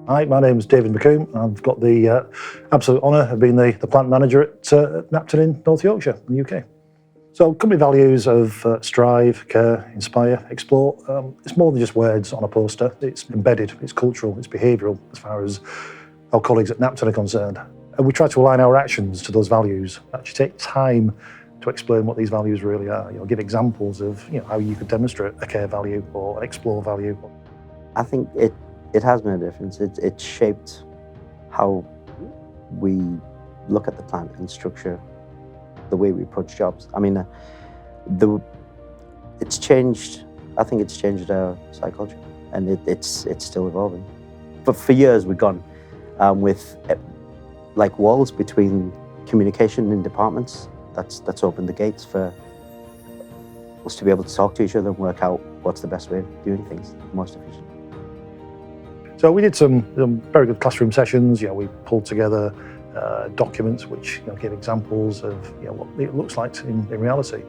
Hi, my name is David McComb. I've got the absolute honour of being the plant manager at Knapton in North Yorkshire, in the UK. So company values of strive, care, inspire, explore, it's more than just words on a poster. It's embedded, it's cultural, it's behavioural as far as our colleagues at Knapton are concerned. And we try to align our actions to those values, actually take time to explain what these values really are. Give examples of how you could demonstrate a care value or an explore value. I think it has made a difference. It's shaped how we look at the plant and structure the way we approach jobs. I mean, it's changed. I think it's changed our psychology, and it's still evolving. But for years we've gone with like walls between communication in departments. That's opened the gates for us to be able to talk to each other and work out what's the best way of doing things, most efficient. So we did some very good classroom sessions. We pulled together documents which give examples of what it looks like in reality.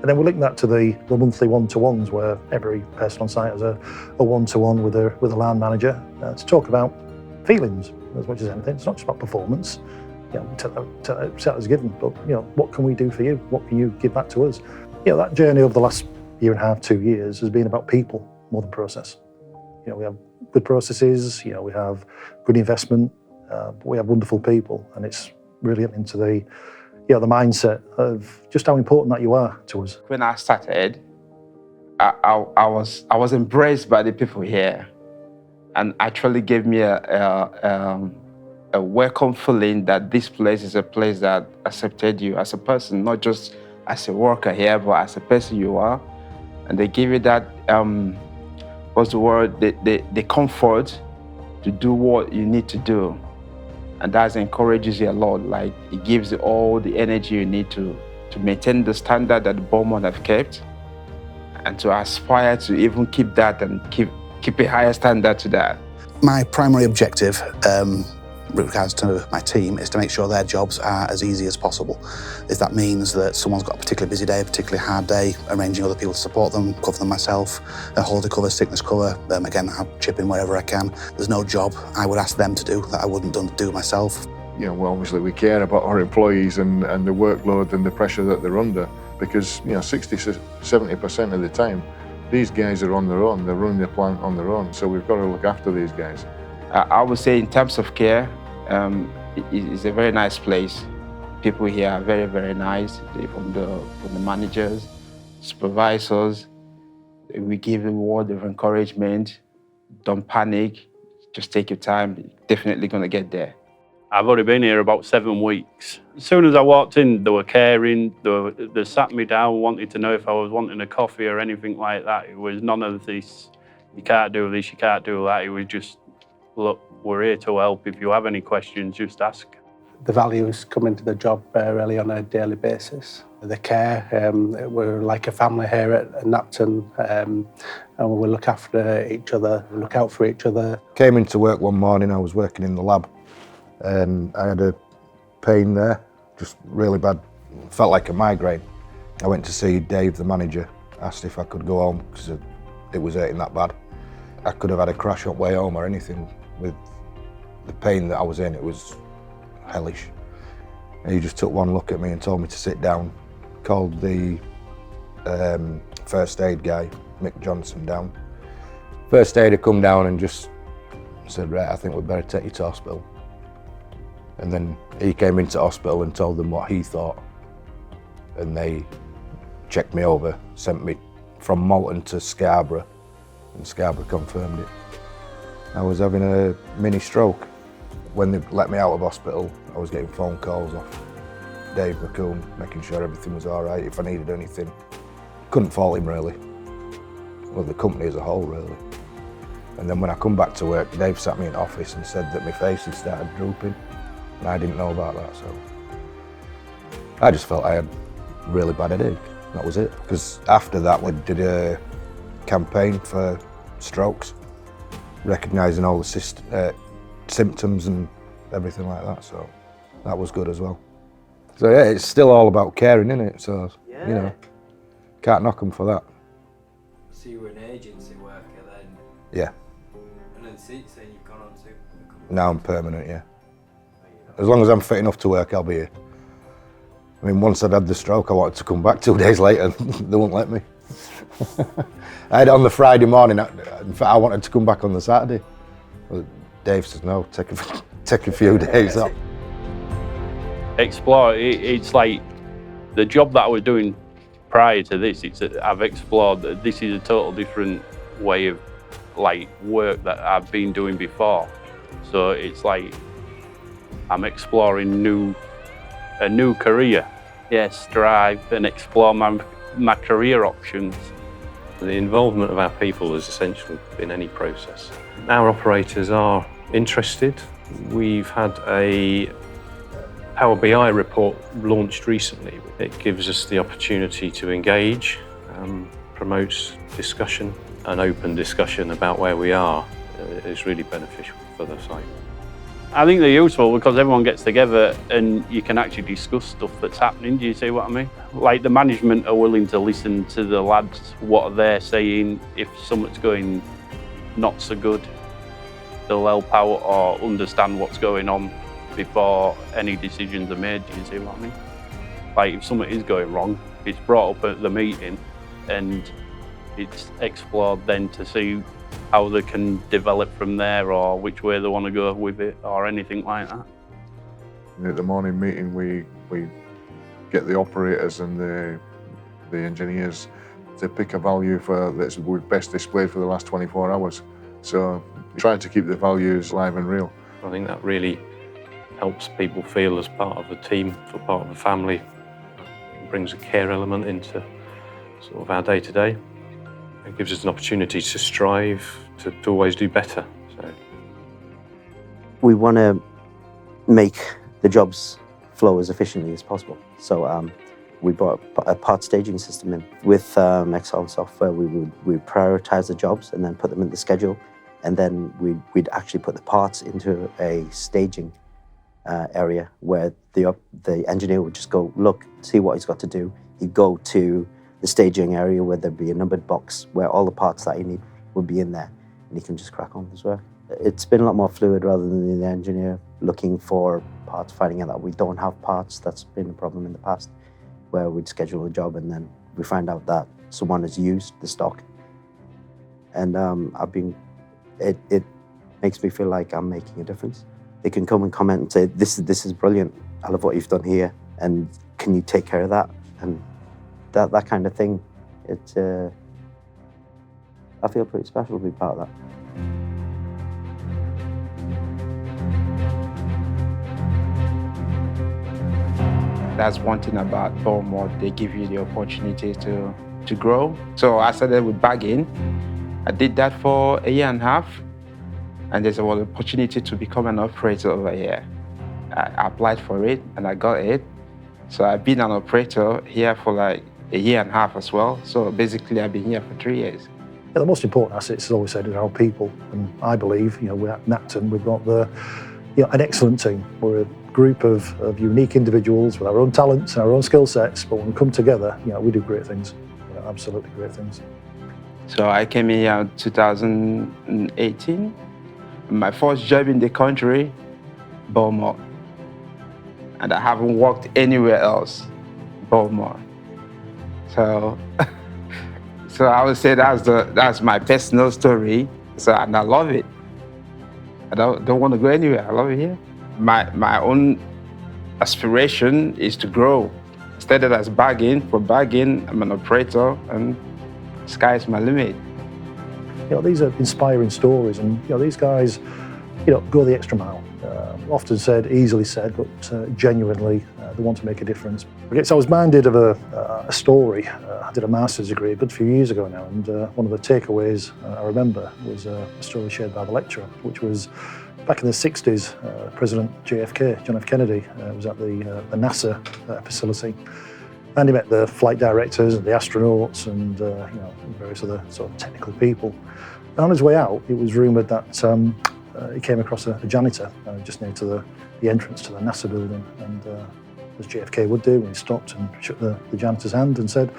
And then we linked that to the monthly one-to-ones where every person on site has a one-to-one with a land manager to talk about feelings as much as anything. It's not just about performance. Take that as a given, but what can we do for you? What can you give back to us? That journey over the last year and a half, 2 years has been about people more than process. We have good processes, we have good investment, but we have wonderful people, and it's really getting into the mindset of just how important that you are to us. When I started, I was embraced by the people here, and actually gave me a welcome feeling that this place is a place that accepted you as a person, not just as a worker here, but as a person you are. And they give you that, what's the word, the comfort to do what you need to do. And that encourages you a lot. Like, it gives you all the energy you need to maintain the standard that Boortmalt have kept, and to aspire to even keep that and keep a higher standard to that. My primary objective with regards to my team is to make sure their jobs are as easy as possible. If that means that someone's got a particularly busy day, a particularly hard day, arranging other people to support them, cover them myself, a holiday cover, sickness cover, again, I'll chip in wherever I can. There's no job I would ask them to do that I wouldn't do myself. Well, obviously we care about our employees and the workload and the pressure that they're under, because 60–70% of the time these guys are on their own, they're running the plant on their own, so we've got to look after these guys. I would say in terms of care, it's a very nice place. People here are very, very nice, from the managers, supervisors. We give a word of encouragement. Don't panic, just take your time, you're definitely going to get there. I've only been here about 7 weeks. As soon as I walked in, they were caring, they sat me down, wanted to know if I was wanting a coffee or anything like that. It was none of this, you can't do this, you can't do that. It was just, look, we're here to help. If you have any questions, just ask. The values come into the job really on a daily basis. The care, we're like a family here at Knapton, and we look after each other, we look out for each other. Came into work one morning, I was working in the lab, and I had a pain there, just really bad, felt like a migraine. I went to see Dave, the manager, asked if I could go home because it was hurting that bad. I could have had a crash on the way home or anything. With the pain that I was in, it was hellish. And he just took one look at me and told me to sit down, called the first aid guy, Mick Johnson, down. First aider come down and just said, right, I think we'd better take you to hospital. And then he came into hospital and told them what he thought. And they checked me over, sent me from Malton to Scarborough, and Scarborough confirmed it. I was having a mini stroke. When they let me out of hospital, I was getting phone calls off Dave McComb, making sure everything was all right, if I needed anything. Couldn't fault him really. Well, the company as a whole really. And then when I come back to work, Dave sat me in the office and said that my face had started drooping, and I didn't know about that, so. I just felt I had a really bad headache, that was it. Because after that, we did a campaign for strokes, recognising all the symptoms and everything like that, so that was good as well. So yeah, it's still all about caring, isn't it? So, can't knock them for that. So you were an agency worker then? Yeah. And then saying you've gone on to... Now I'm permanent, yeah. As long as I'm fit enough to work, I'll be here. I mean, once I'd had the stroke, I wanted to come back 2 days later. They wouldn't let me. I had it on the Friday morning. In fact, I wanted to come back on the Saturday. But Dave says, no, take a few days off. Explore, it's like the job that I was doing prior to this, I've explored that this is a total different way of like work that I've been doing before. So it's like I'm exploring a new career. Yes, strive and explore my career options. The involvement of our people is essential in any process. Our operators are interested. We've had a Power BI report launched recently. It gives us the opportunity to engage, promotes discussion, an open discussion about where we are is really beneficial for the site. I think they're useful because everyone gets together and you can actually discuss stuff that's happening. Do you see what I mean? Like the management are willing to listen to the lads, what they're saying. If something's going not so good, they'll help out or understand what's going on before any decisions are made. Do you see what I mean? Like if something is going wrong, it's brought up at the meeting and it's explored then to see how they can develop from there or which way they want to go with it or anything like that. At the morning meeting, we get the operators and the engineers to pick a value that's best displayed for the last 24 hours. So trying to keep the values live and real. I think that really helps people feel as part of the team, for part of the family. It brings a care element into sort of our day-to-day. It gives us an opportunity to strive, to always do better. So we want to make the jobs flow as efficiently as possible. So we brought a part staging system in. With Excel software, we prioritize the jobs and then put them in the schedule. And then we'd actually put the parts into a staging area where the engineer would just go, look, see what he's got to do. He'd go to the staging area where there'd be a numbered box where all the parts that you need would be in there, and you can just crack on as well. It's been a lot more fluid rather than the engineer looking for parts, finding out that we don't have parts. That's been a problem in the past, where we'd schedule a job and then we find out that someone has used the stock. And it makes me feel like I'm making a difference. They can come and comment and say, this is brilliant, I love what you've done here, and can you take care of that? And that kind of thing, I feel pretty special to be part of that. That's one thing about Boortmalt. They give you the opportunity to grow. So I started with bagging. I did that for a year and a half. And there's an opportunity to become an operator over here. I applied for it and I got it. So I've been an operator here for like a year and a half as well. So basically I've been here for 3 years. Yeah, the most important assets, as always said, are our people. And I believe, we're at Knapton, we've got an excellent team. We're a group of unique individuals with our own talents and our own skill sets, but when we come together, we do great things, absolutely great things. So I came here in 2018. My first job in the country, Boortmalt. And I haven't worked anywhere else, Boortmalt. So I would say that's my personal story. So, and I love it. I don't want to go anywhere. I love it here. My own aspiration is to grow. Started as bagging. For bagging, I'm an operator, and sky's my limit. These are inspiring stories, and these guys, go the extra mile. Often said, easily said, but genuinely, they want to make a difference. I guess I was minded of a story. I did a master's degree a good few years ago now, and one of the takeaways I remember was a story shared by the lecturer, which was back in the 60s, President JFK, John F. Kennedy, was at the NASA facility. And he met the flight directors and the astronauts and various other sort of technical people. And on his way out, it was rumoured that he came across a janitor just near to the entrance to the NASA building. And as JFK would do, he stopped and shook the janitor's hand and said,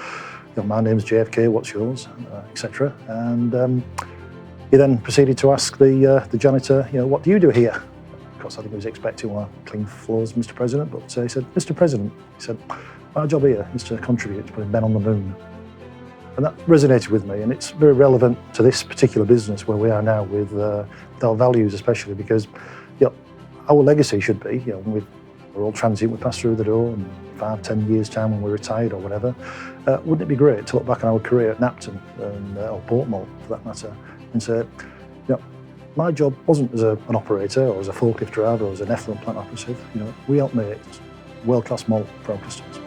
my name's JFK, what's yours, etc. And He then proceeded to ask the janitor, what do you do here? Of course, I think he was expecting, well, clean floors, Mr. President, but he said, Mr. President, he said, my job here is to contribute to putting men on the moon. And that resonated with me, and it's very relevant to this particular business where we are now with our values, especially because our legacy should be, we're all transient, we pass through the door, and 5, 10 years' time when we're retired or whatever, wouldn't it be great to look back on our career at Knapton or Boortmalt, for that matter, and say, my job wasn't as an operator or as a forklift driver or as an effluent plant operative. We helped make world-class malt for our customers.